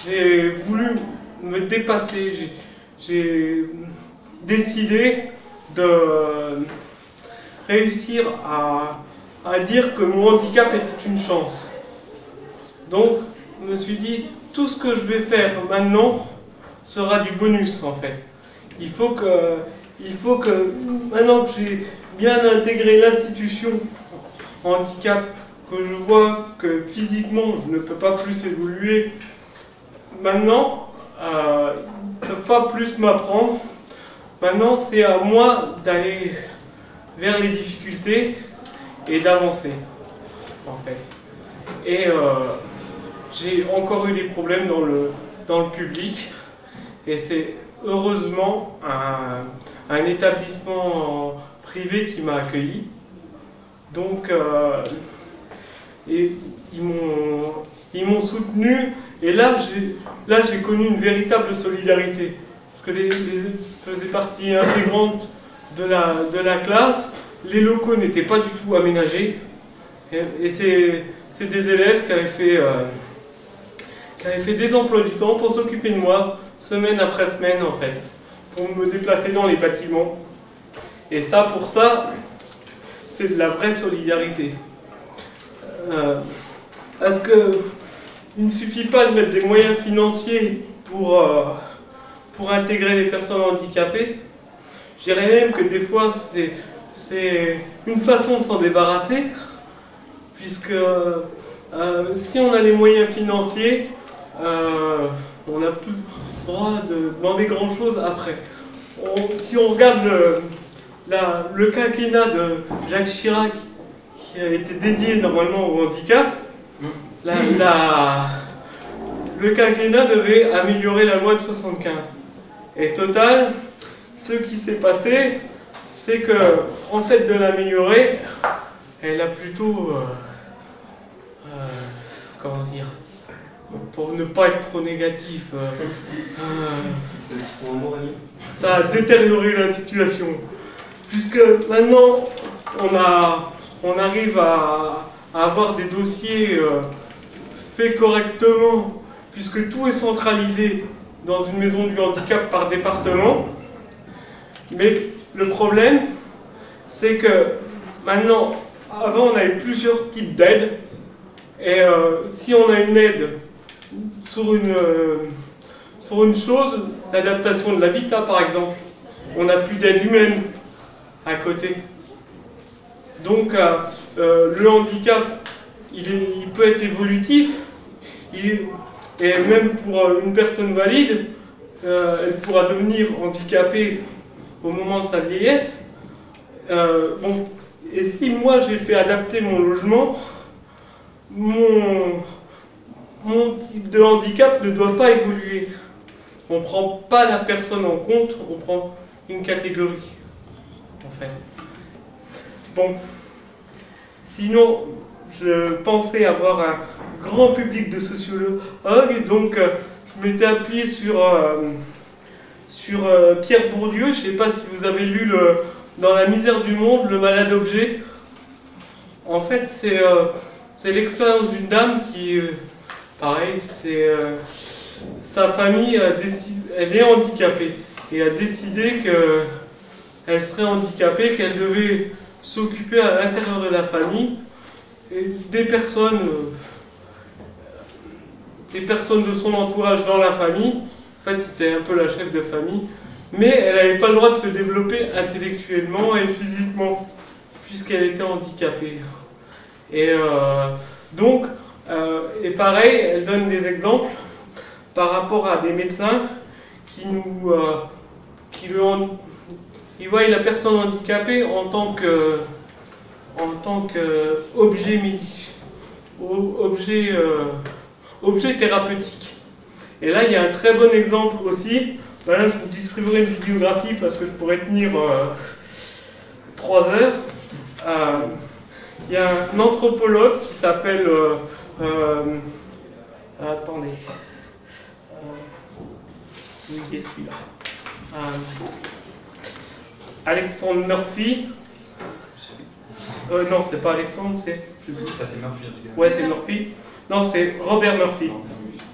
j'ai voulu me dépasser, j'ai décidé de réussir à dire que mon handicap était une chance. Donc, je me suis dit, tout ce que je vais faire maintenant sera du bonus en fait. Il faut que maintenant que j'ai bien intégré l'institution handicap, que je vois que physiquement je ne peux pas plus évoluer, maintenant, ils ne peuvent pas plus m'apprendre. Maintenant, c'est à moi d'aller vers les difficultés et d'avancer, en fait. Et j'ai encore eu des problèmes dans le public, et c'est heureusement un établissement privé qui m'a accueilli. Donc, et ils m'ont soutenu, et là j'ai connu une véritable solidarité, parce que les faisaient partie intégrante de la classe, les locaux n'étaient pas du tout aménagés, et c'est des élèves qui avaient fait des emplois du temps pour s'occuper de moi, semaine après semaine en fait, pour me déplacer dans les bâtiments. Et ça, pour ça, c'est de la vraie solidarité. Parce qu'il ne suffit pas de mettre des moyens financiers pour intégrer les personnes handicapées. Je dirais même que des fois, c'est une façon de s'en débarrasser, puisque si on a les moyens financiers, on n'a plus le droit de demander grand-chose après. Si on regarde le quinquennat de Jacques Chirac, qui a été dédié normalement au handicap, le quinquennat devait améliorer la loi de 75. Et total, ce qui s'est passé, c'est que, en fait de l'améliorer, elle a plutôt, comment dire, pour ne pas être trop négatif, ça a détérioré la situation. Puisque maintenant, on arrive à avoir des dossiers faits correctement, puisque tout est centralisé dans une maison du handicap par département. Mais le problème, c'est que maintenant, avant on avait plusieurs types d'aides, et si on a une aide sur une chose, l'adaptation de l'habitat par exemple, on n'a plus d'aide humaine à côté. Donc le handicap, il peut être évolutif, et même pour une personne valide, elle pourra devenir handicapée au moment de sa vieillesse. Bon, et si moi j'ai fait adapter mon logement, mon type de handicap ne doit pas évoluer. On ne prend pas la personne en compte, on prend une catégorie, en fait. Bon, sinon, je pensais avoir un grand public de sociologues, donc je m'étais appuyé sur Pierre Bourdieu. Je ne sais pas si vous avez lu Dans la misère du monde, le malade objet. En fait, c'est l'expérience d'une dame qui, pareil, sa famille elle est handicapée et a décidé qu'elle serait handicapée, qu'elle devait s'occuper à l'intérieur de la famille et des personnes de son entourage dans la famille. En fait, c'était un peu la chef de famille, mais elle n'avait pas le droit de se développer intellectuellement et physiquement, puisqu'elle était handicapée. Et donc, et pareil, elle donne des exemples par rapport à des médecins qui voient la personne handicapée en tant que objet thérapeutique. Et là, il y a un très bon exemple aussi. Ben là, je vous distribuerai une bibliographie parce que je pourrais tenir 3 heures. Il y a un anthropologue qui s'appelle... attendez. Où est celui-là? Alexandre Murphy. Non, c'est pas Alexandre, c'est... Ça, c'est Murphy. Ouais, c'est Murphy. Non, c'est Robert Murphy.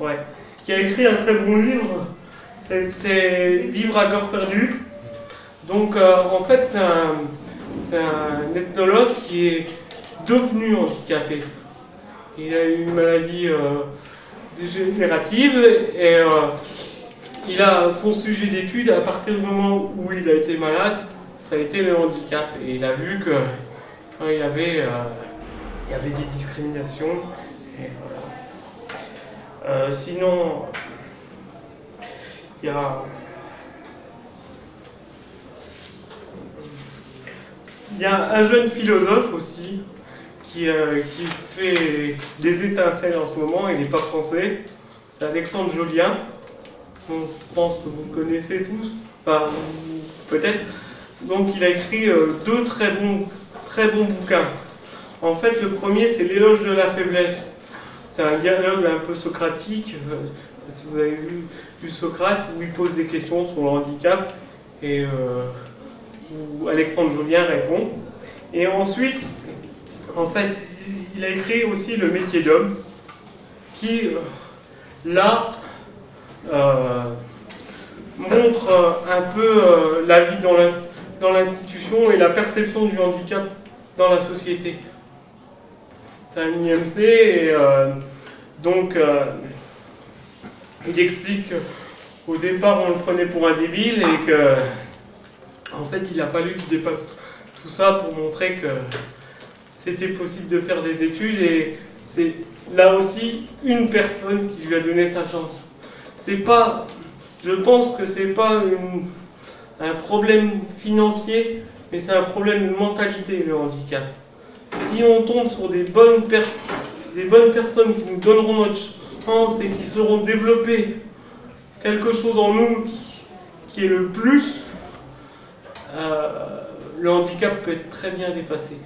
Ouais. qui a écrit un très bon livre, c'est Vivre à corps perdu. Donc en fait c'est un ethnologue qui est devenu handicapé. Il a eu une maladie dégénérative et il a son sujet d'étude à partir du moment où il a été malade, ça a été le handicap. Et il a vu que il y avait des discriminations. Et, sinon, il y a un jeune philosophe aussi qui fait des étincelles en ce moment. Il n'est pas français, c'est Alexandre Jolien. Je pense que vous le connaissez tous, enfin, peut-être. Donc il a écrit deux très bons bouquins. En fait, le premier, c'est L'éloge de la faiblesse. C'est un dialogue un peu socratique, si vous avez vu Socrate, où il pose des questions sur le handicap et où Alexandre Jolien répond. Et ensuite, en fait, il a écrit aussi Le métier d'homme, qui, là, montre un peu la vie dans l'institution et la perception du handicap dans la société. C'est un IMC et donc il explique qu'au départ on le prenait pour un débile et que en fait il a fallu qu'il dépasse tout ça pour montrer que c'était possible de faire des études et c'est là aussi une personne qui lui a donné sa chance. C'est pas, je pense que c'est pas un problème financier, mais c'est un problème de mentalité, le handicap. Si on tombe sur des bonnes personnes qui nous donneront notre chance et qui sauront développer quelque chose en nous qui est le plus, le handicap peut être très bien dépassé.